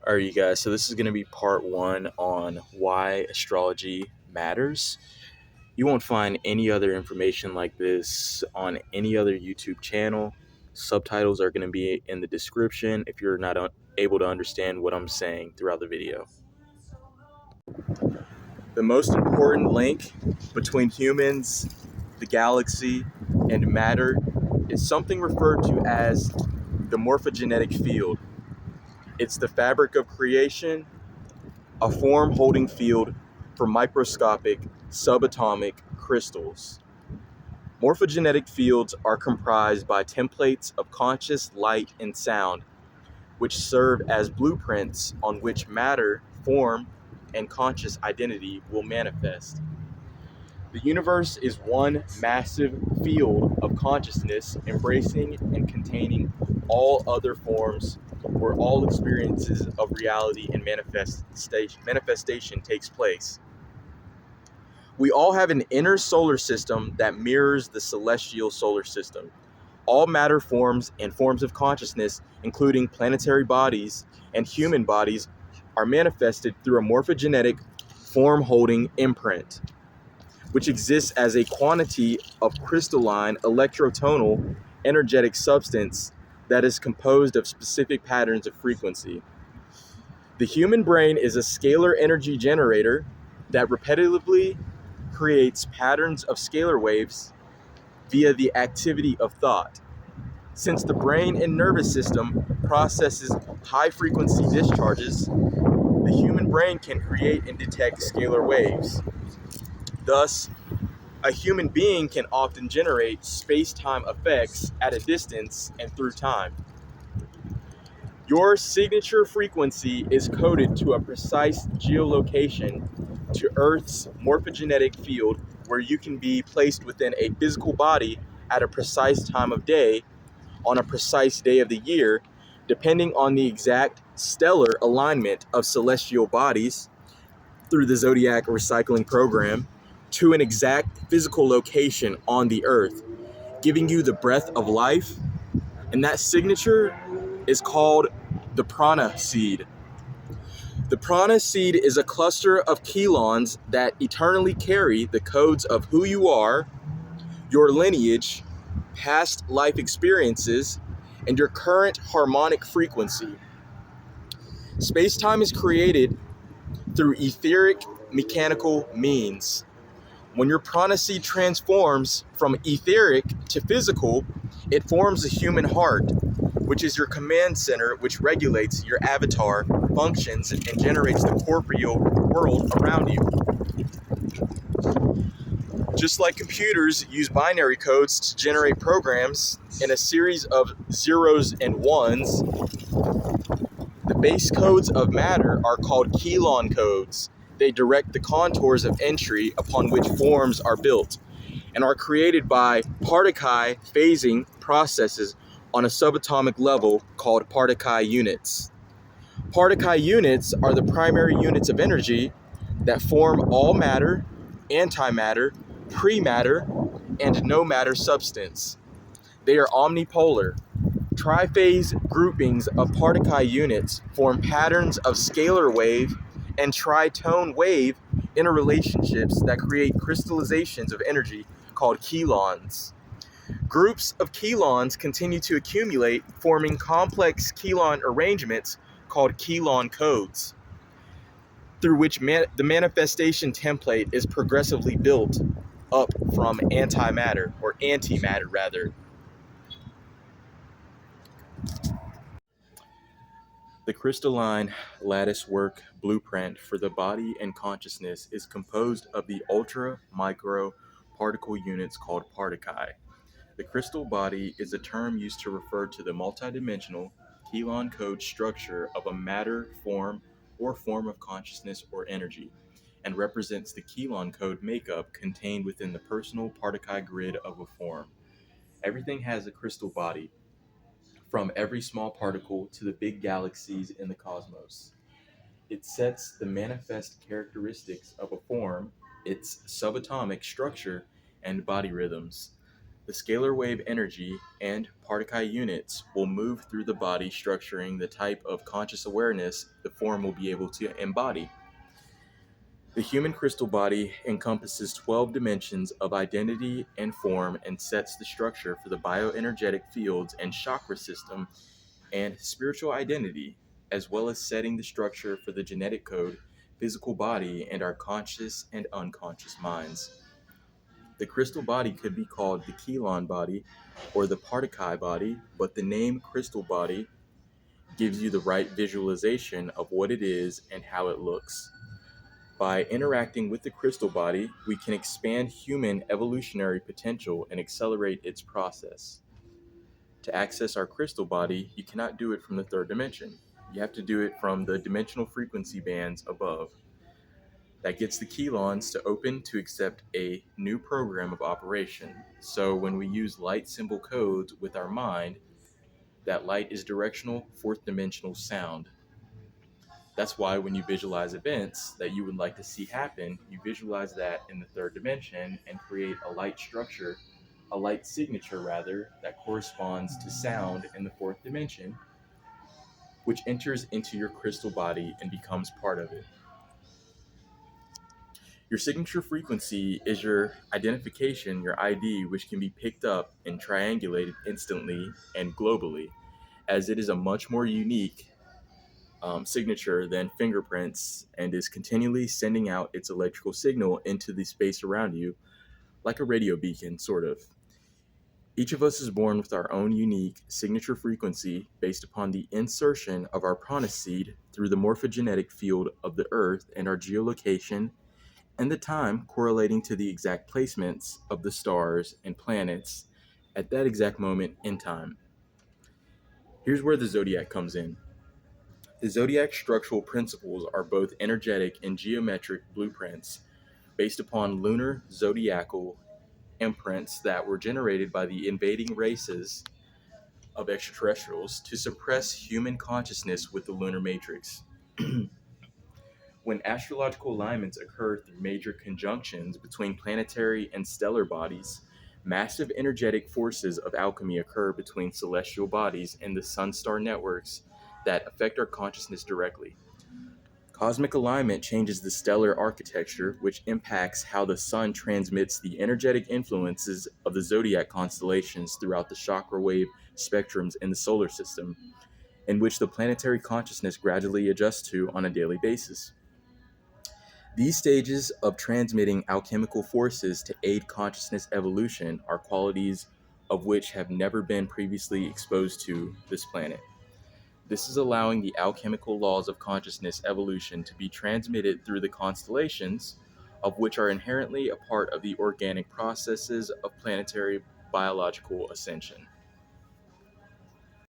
All right, you guys. So this is going to be part one on why astrology matters. You won't find any other information like this on any other YouTube channel. Subtitles are going to be in the description if you're not able to understand what I'm saying throughout the video. The most important link between humans, the galaxy, and matter is something referred to as the morphogenetic field. It's the fabric of creation, a form holding field for microscopic subatomic crystals. Morphogenetic fields are comprised by templates of conscious light and sound, which serve as blueprints on which matter, form, and conscious identity will manifest. The universe is one massive field of consciousness, embracing and containing all other forms, where all experiences of reality and manifestation takes place. We all have an inner solar system that mirrors the celestial solar system. All matter forms and forms of consciousness, including planetary bodies and human bodies, are manifested through a morphogenetic form-holding imprint, which exists as a quantity of crystalline, electro-tonal, energetic substance that is composed of specific patterns of frequency. The human brain is a scalar energy generator that repetitively creates patterns of scalar waves via the activity of thought. Since the brain and nervous system processes high-frequency discharges, the human brain can create and detect scalar waves. Thus, a human being can often generate space-time effects at a distance and through time. Your signature frequency is coded to a precise geolocation to Earth's morphogenetic field, where you can be placed within a physical body at a precise time of day on a precise day of the year, depending on the exact stellar alignment of celestial bodies through the zodiac recycling program to an exact physical location on the earth, giving you the breath of life. And that signature is called the prana seed. The prana seed is a cluster of Keylons that eternally carry the codes of who you are, your lineage, past life experiences, and your current harmonic frequency. Space-time is created through etheric mechanical means. When your prana seed transforms from etheric to physical, it forms a human heart, which is your command center, which regulates your avatar, functions, and generates the corporeal world around you. Just like computers use binary codes to generate programs in a series of zeros and ones, the base codes of matter are called Keylon codes. They direct the contours of entry upon which forms are built and are created by particle phasing processes on a subatomic level called particle units. Particle units are the primary units of energy that form all matter, antimatter, pre-matter, and no matter substance. They are omnipolar. Triphase groupings of particle units form patterns of scalar wave and tritone wave interrelationships that create crystallizations of energy called Keylons. Groups of Keylons continue to accumulate, forming complex Keylon arrangements called Keylon codes, through which the manifestation template is progressively built up from antimatter, or antimatter rather. The crystalline lattice work blueprint for the body and consciousness is composed of the ultra micro particle units called particae. The crystal body is a term used to refer to the multidimensional Keylon code structure of a matter, form, or form of consciousness or energy, and represents the Keylon code makeup contained within the personal particle grid of a form. Everything has a crystal body, from every small particle to the big galaxies in the cosmos. It sets the manifest characteristics of a form, its subatomic structure, and body rhythms. The scalar wave energy and particle units will move through the body, structuring the type of conscious awareness the form will be able to embody. The human crystal body encompasses 12 dimensions of identity and form and sets the structure for the bioenergetic fields and chakra system and spiritual identity, as well as setting the structure for the genetic code, physical body, and our conscious and unconscious minds. The crystal body could be called the Keylon body or the particle body, but the name crystal body gives you the right visualization of what it is and how it looks. By interacting with the crystal body, we can expand human evolutionary potential and accelerate its process. To access our crystal body, you cannot do it from the third dimension. You have to do it from the dimensional frequency bands above. That gets the Keylons to open to accept a new program of operation. So when we use light symbol codes with our mind, that light is directional fourth dimensional sound. That's why when you visualize events that you would like to see happen, you visualize that in the third dimension and create a light structure, a light signature rather, that corresponds to sound in the fourth dimension, which enters into your crystal body and becomes part of it. Your signature frequency is your identification, your ID, which can be picked up and triangulated instantly and globally, as it is a much more unique signature than fingerprints and is continually sending out its electrical signal into the space around you, like a radio beacon, sort of. Each of us is born with our own unique signature frequency based upon the insertion of our prana seed through the morphogenetic field of the Earth and our geolocation and the time correlating to the exact placements of the stars and planets at that exact moment in time. Here's where the zodiac comes in. The zodiac structural principles are both energetic and geometric blueprints based upon lunar zodiacal imprints that were generated by the invading races of extraterrestrials to suppress human consciousness with the lunar matrix. When astrological alignments occur through major conjunctions between planetary and stellar bodies, massive energetic forces of alchemy occur between celestial bodies and the sun-star networks that affect our consciousness directly. Cosmic alignment changes the stellar architecture, which impacts how the sun transmits the energetic influences of the zodiac constellations throughout the chakra wave spectrums in the solar system, in which the planetary consciousness gradually adjusts to on a daily basis. These stages of transmitting alchemical forces to aid consciousness evolution are qualities of which have never been previously exposed to this planet. This is allowing the alchemical laws of consciousness evolution to be transmitted through the constellations, of which are inherently a part of the organic processes of planetary biological ascension.